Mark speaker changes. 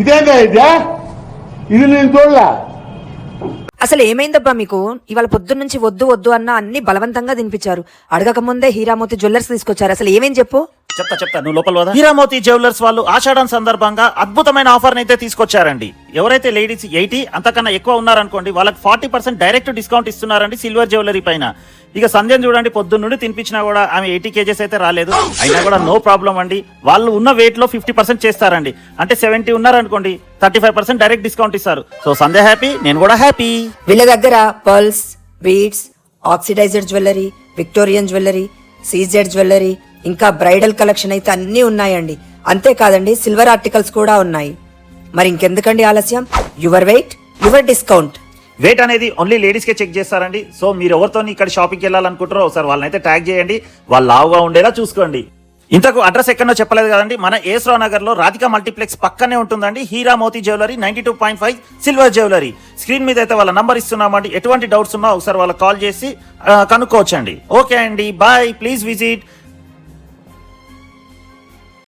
Speaker 1: ఇదేందా ఇది నేను చూడలే.
Speaker 2: అసలు ఏమైందబ్బా మీకు? ఇవాళ పొద్దున్న నుంచి వద్దు వద్దు అన్న అన్ని బలవంతంగా తినిపించారు. అడగక ముందే హీరామోతి జ్యువెలర్స్ తీసుకొచ్చారు. అసలు ఏమేం చెప్పు.
Speaker 3: చెప్తా నువ్వు లోపల వదా. హీరామోతి జ్యువెలర్స్ వాళ్ళు ఆషాఢం సందర్భంగా అద్భుతమైన ఆఫర్ అయితే తీసుకొచ్చారండి. ఎవరైతే లేడీస్ 80 అంతకన్నా ఎక్కువ ఉన్నారనుకోండి వాళ్ళకి 40% డైరెక్ట్ డిస్కౌంట్ ఇస్తున్నారండి సిల్వర్ జ్యువెలరీ పైన. ఇక సంధ్యను చూడండి, పొద్దున్న నుండి తినిపించినా కూడా ఆమె 80 kgs అయితే రాలేదు. అయినా కూడా నో ప్రాబ్లం అండి. వాళ్ళు ఉన్న వెయిట్ లో 50% చేస్తారండి. అంటే 70 ఉన్నారనుకోండి 35% డైరెక్ట్ డిస్కౌంట్ ఇస్తారు. సో సంధ్య హ్యాపీ, నేను కూడా హ్యాపీ.
Speaker 2: వీళ్ళ దగ్గర pearls, beads, oxidised jewellery, Victorian jewellery, CZ jewellery, ఇంకా బ్రైడల్ కలెక్షన్ అయితే అన్ని ఉన్నాయండి. అంతేకాదండి సిల్వర్ ఆర్టికల్స్ కూడా ఉన్నాయి. మరి ఇంకెందుకండి ఆలస్యం? Your weight your discount.
Speaker 3: Weight అనేది ఓన్లీ లేడీస్ కే చెక్ చేస్తారండి. సో మీరు ఎవరితో ఇక్కడ షాపింగ్కి వెళ్ళాలనుకుంటారో ఒకసారి వాళ్ళనైతే ట్యాగ్ చేయండి. వాళ్ళు లావుగా ఉండేలా చూసుకోండి. ఇంతకు అడ్రస్ ఎక్కడో చెప్పలేదు కదండి. మన ఏస్రావు నగర్ లో రాధికా మల్టీప్లెక్స్ పక్కనే ఉంటుందండి Heeramoti jewellery 92.5 silver jewellery. Screen మీద అయితే వాళ్ళ నంబర్ ఇస్తున్నామండి. ఎటువంటి డౌట్స్ ఉన్నా ఒకసారి వాళ్ళకి కాల్ చేసి కనుక్కోవచ్చండి. ఓకే అండి, బాయ్. Please visit